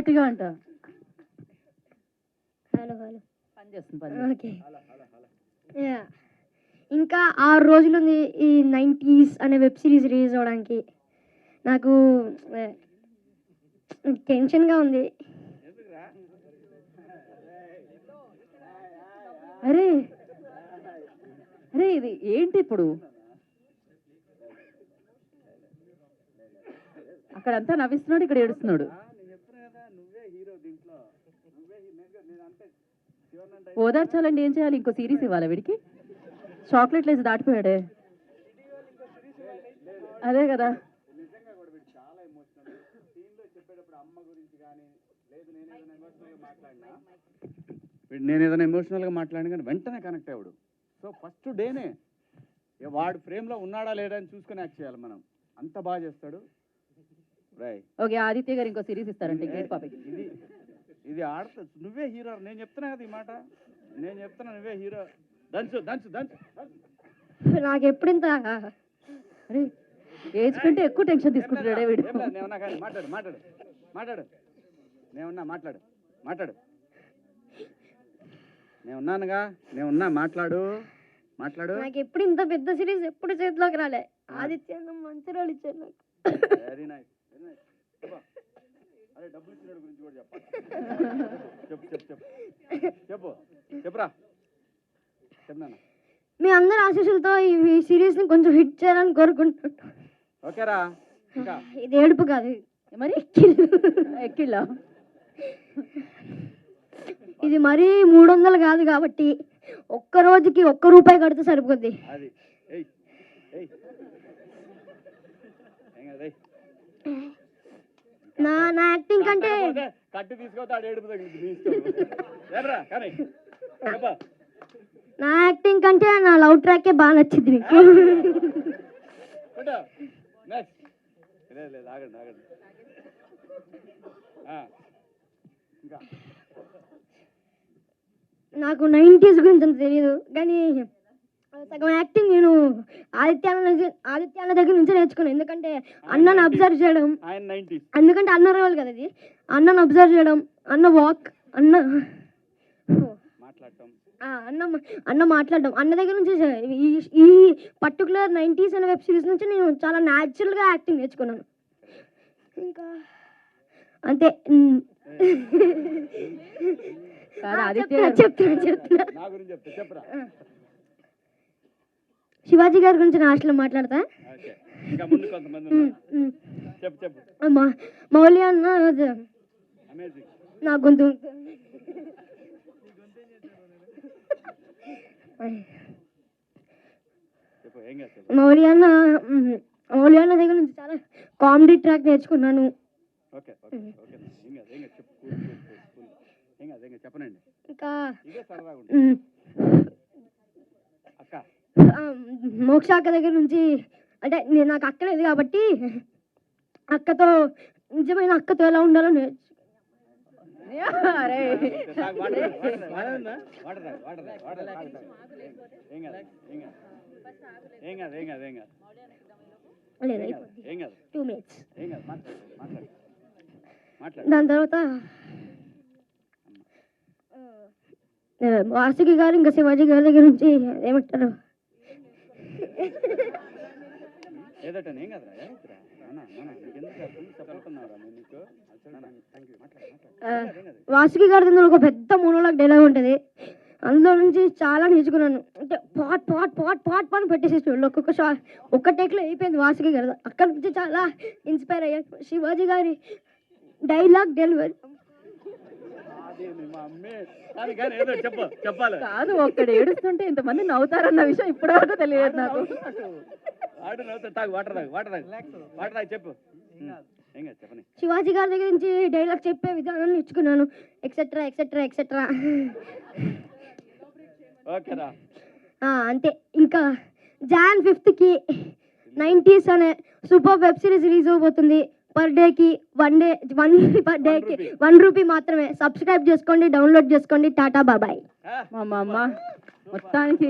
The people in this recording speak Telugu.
గట్టిగా అంట. హలో హలో పని చేస్తుంది. ఓకే. యా ఇంకా 6 రోజులుంది ఈ 90s అనే వెబ్ సిరీస్ రిలీజ్ అవ్వడానికి. నాకు టెన్షన్‌గా ఉంది. అరే అరే ఇది ఏంటి ఇప్పుడు? అక్కడంతా నవ్విస్తున్నాడు, ఇక్కడ ఏడుస్తున్నాడు. ఓదార్చాలండి, ఏం చేయాలి? ఇంకో సిరీస్ ఇవ్వాలి వీడికి. చాక్లెట్లు వేసి దాటిపోయాడే. అదే కదా. నేను ఏదైనా ఎమోషనల్గా మాట్లాడిన కానీ వెంటనే కనెక్ట్ అయ్యాడు. సో ఫస్ట్ డేనే వాడు ఫ్రేమ్లో ఉన్నాడా లేడా అని చూసుకొని యాక్ట్ చేయాలి మనం. అంత బాగా చేస్తాడు. ఓకే, ఆదిత్య గారు ఇంకో సిరీస్ ఇస్తారంటే ఇది ఇది ఆడుతా. నువ్వే హీరో. నేను చెప్తున్నా కదా ఈ మాట. నేను చెప్తున్నా నువ్వే హీరో. దంచు దంచు దంచు. నాకు ఎప్పుడింత అరే ఏజ్ కంటే ఎక్కువ టెన్షన్ తీసుకుంటున్నాడే వీడు. నేనున్నా కానీ మాట్లాడు మాట్లాడు మాట్లాడు. నేనున్నా మాట్లాడు మాట్లాడు. నేనున్నానుగా. నేనున్నా మాట్లాడు మాట్లాడు. నాకు ఎప్పుడు ఇంత పెద్ద సిరీస్ ఎప్పుడు చేతిలోకి రాలే. ఆదిత్య మంచి రోల్ ఇచ్చారు నాకు. Very nice very nice. అరే డబ్బులు ఇచ్చినాడు గురించి కూడా చెప్పాలి. చెప్పు చెప్పు చెప్పు చెప్పు చెప్పురా. చెప్పు. మీ అందరి ఆశీస్సులతో ఈ సిరీస్ని కొంచెం హిట్ చేయాలని కోరుకుంటున్నాను. ఓకేరా. ఇంకా ఇది ఏడుపు కాదు మరి ఎక్కిళ్ళా. ఇది మరీ 300 కాదు కాబట్టి ఒక్క రోజుకి ₹1 కడితే సరిపోద్ది. అది ఏయ్ ఏయ్ నా నా యాక్టింగ్ కంటే కట్టి తీసుకొస్తాడు. ఏడుపు తగిలింది. కానీ నా యాక్టింగ్ కంటే నా లవ్ ట్రాకే బాగా నచ్చింది మీకు. లేదు ఆగండి ఆగండి. ఇంకా నాకు 90s గురించి అంత తెలియదు కానీ సగం యాక్టింగ్ నేను ఆదిత్య అన్న దగ్గర నుంచి నేర్చుకున్నాను. ఎందుకంటే అన్నను అబ్జర్వ్ చేయడం. ఎందుకంటే అన్న రోల్ కదా ఇది. అన్నను అబ్జర్వ్ చేయడం, అన్న వాక్, అన్న అన్న మాట్లాడడం, అన్న దగ్గర నుంచి ఈ పర్టికులర్ 90s అనే వెబ్ సిరీస్ నుంచి నేను చాలా న్యాచురల్గా యాక్టింగ్ నేర్చుకున్నాను. ఇంకా అంతే. చెప్తున్నా. శివాజీ గారి గురించి నా హాస్టల్లో మాట్లాడతా. మౌలి అన్న నా గొంతు మౌలి అన్న దగ్గర నుంచి చాలా కామెడీ ట్రాక్ నేర్చుకున్నాను. ఇంకా మోక్ష అక్క దగ్గర నుంచి అంటే నాకు అక్క లేదు కాబట్టి అక్కతో నిజమైన అక్కతో ఎలా ఉండాలో దాని తర్వాత వాసుకి గారు ఇంకా శివాజీ గారి దగ్గర నుంచి ఏమంటారు వాసుకి గారి దగ్గర ఒక పెద్ద మోనోలాగ్ డైలాగ్ ఉంటుంది. అందులో నుంచి చాలా నేర్చుకున్నాను. అంటే pot pot pot pot pot పెట్టేసేసి ఒక్కొక్క షాట్ ఒక్క టేక్లో అయిపోయింది వాసుకి గారు. అక్కడ నుంచి చాలా ఇన్స్పైర్ అయ్యాను. శివాజీ గారి డైలాగ్ డెలివరీ కాదు, ఒక్కడ ఏడుస్తుంటే ఇంతమంది నవ్వుతారన్న విషయం ఇప్పటివరకు తెలియదు నాకు. శివాజీ గారి దగ్గర నుంచి డైలాగ్ చెప్పే విధానం నేర్చుకున్నాను. Etcetera etcetera etcetera. అంతే. ఇంకా Jan 5th 90s అనే సూపర్ వెబ్ సిరీస్ రిలీజ్ అవబోతుంది. పర్ డేకి ₹1 మాత్రమే. సబ్స్క్రైబ్ చేసుకోండి, డౌన్లోడ్ చేసుకోండి. టాటా బాబాయ్. మా అమ్మ మొత్తానికి